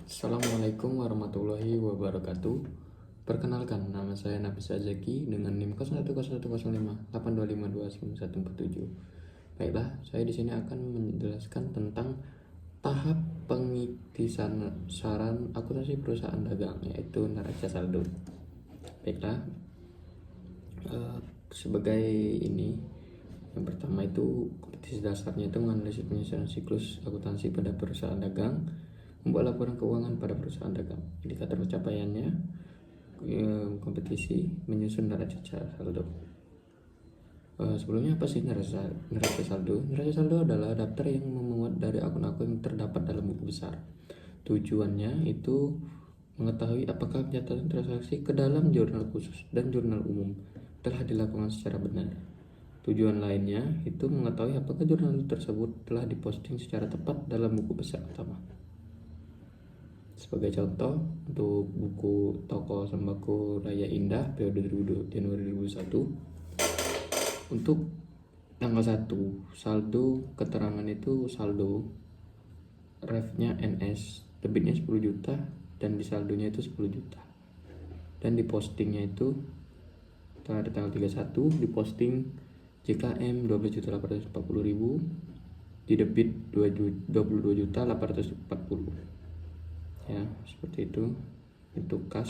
Assalamualaikum warahmatullahi wabarakatuh. Perkenalkan, nama saya Nafis Azaki dengan NIM 01010582529147. Baiklah, saya di sini akan menjelaskan tentang tahap pengiktisaran akuntansi perusahaan dagang, yaitu neraca saldo. Baiklah, sebagai ini, yang pertama itu kompetisi dasarnya itu menganalisis penyusunan siklus akuntansi pada perusahaan dagang, membuat laporan keuangan pada perusahaan dagang, indikator pencapaiannya, kompetisi, menyusun neraca saldo. Sebelumnya apa sih neraca saldo? Neraca saldo adalah daftar yang memuat dari akun-akun yang terdapat dalam buku besar. Tujuannya itu mengetahui apakah pencatatan transaksi ke dalam jurnal khusus dan jurnal umum telah dilakukan secara benar. Tujuan lainnya itu mengetahui apakah jurnal tersebut telah diposting secara tepat dalam buku besar utama. Sebagai contoh, untuk buku Toko Sembako Raya Indah periode Januari 2021, untuk tanggal 1 saldo keterangan itu saldo refnya NS, debitnya 10 juta dan di saldonya itu 10 juta. Dan di postingnya itu pada tanggal 31 diposting JKM 12.840.000, di debit 22.840.000. Ya, seperti itu untuk kas.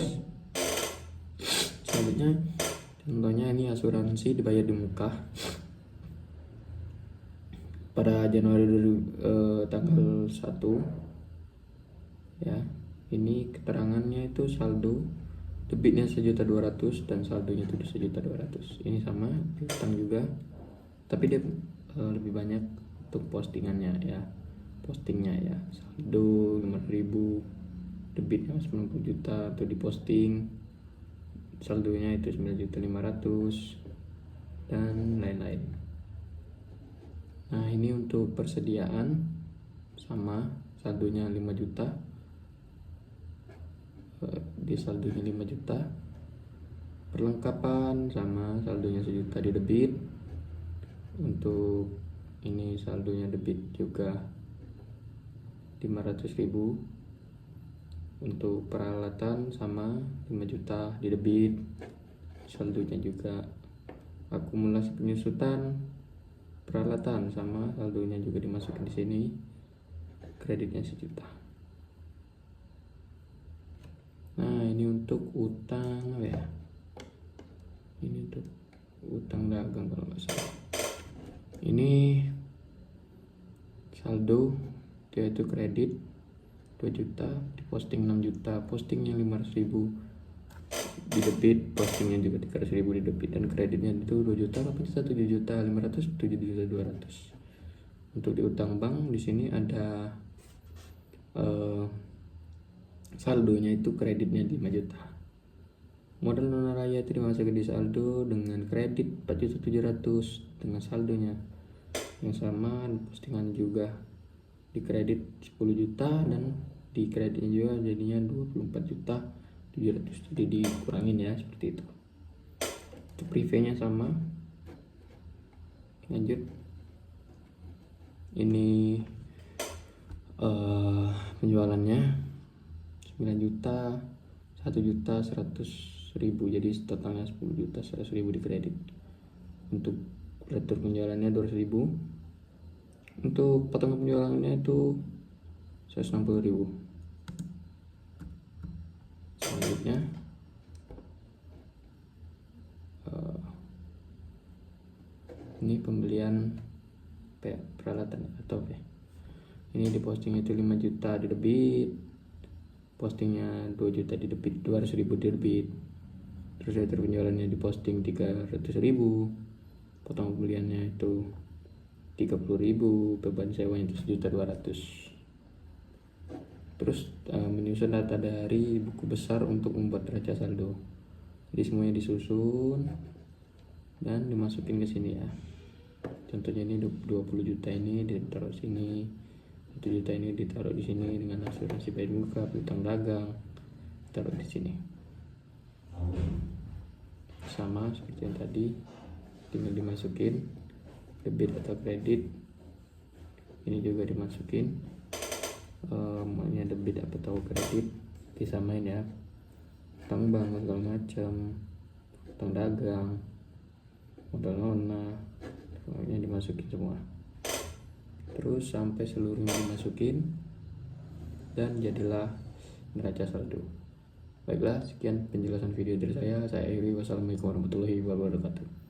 Selanjutnya contohnya ini asuransi dibayar di muka pada Januari tanggal 1 ya. Ini keterangannya itu saldo debitnya 1.200.000 dan saldonya itu 1.200.000. Ini sama piutang juga, tapi dia lebih banyak untuk postingannya ya. Postingnya ya, saldo 5.000, debitnya 90 juta atau diposting, saldonya itu 9.500.000 dan lain-lain. Nah, ini untuk persediaan sama saldonya 5 juta, di saldonya 5 juta. Perlengkapan sama saldonya 1 juta di debit. Untuk ini saldonya debit juga 500.000. Untuk peralatan sama 5 juta di debit, saldonya juga. Akumulasi penyusutan peralatan sama saldonya juga dimasukin di sini, kreditnya 1 juta. Nah, ini untuk utang ya. Ini untuk utang dagang kalau nggak salah. Ini saldo dia itu kredit 2 juta, diposting 6 juta, postingnya 500.000 di debit, postingnya juga 300.000 di debit, dan kreditnya itu 2 juta, 8 juta, 7 juta 500, 7 juta 200. Untuk di utang bank di sini ada saldonya itu kreditnya 5 juta. Modal non raya itu dimasukkan di saldo dengan kredit 4.700.000 dengan saldonya yang sama, postingan juga di kredit 10 juta dan di kreditnya juga jadinya 24.700.000, jadi dikurangin ya, seperti itu. Untuk privenya sama. Lanjut, ini penjualannya 9 juta, 1 juta 100.000, jadi totalnya 10 juta 100.000 di kredit. Untuk retur penjualannya 200.000. Untuk potongan penjualannya itu 160.000. Selanjutnya ini pembelian peralatan atau ini di posting itu 5 juta di debit, postingnya 2 juta di debit, 200.000 di debit. Terus retur penjualannya di posting 300.000, potong pembeliannya itu 30.000, beban sewanya itu 1.200.000. Terus menyusun data dari buku besar untuk membuat neraca saldo. Jadi semuanya disusun dan dimasukin ke sini ya. Contohnya ini 20 juta ini ditaruh sini, 1 juta ini ditaruh di sini dengan asuransi bayar muka, piutang dagang taruh di sini. Sama seperti yang tadi, tinggal dimasukin debit atau kredit, ini juga dimasukin. maunya debit atau kredit disamain ya, utang bank segala macam, utang dagang, modal nona, semuanya dimasukin semua, terus sampai seluruhnya dimasukin dan jadilah neraca saldo. Baiklah, sekian penjelasan video dari saya akhiri. Wassalamualaikum warahmatullahi wabarakatuh.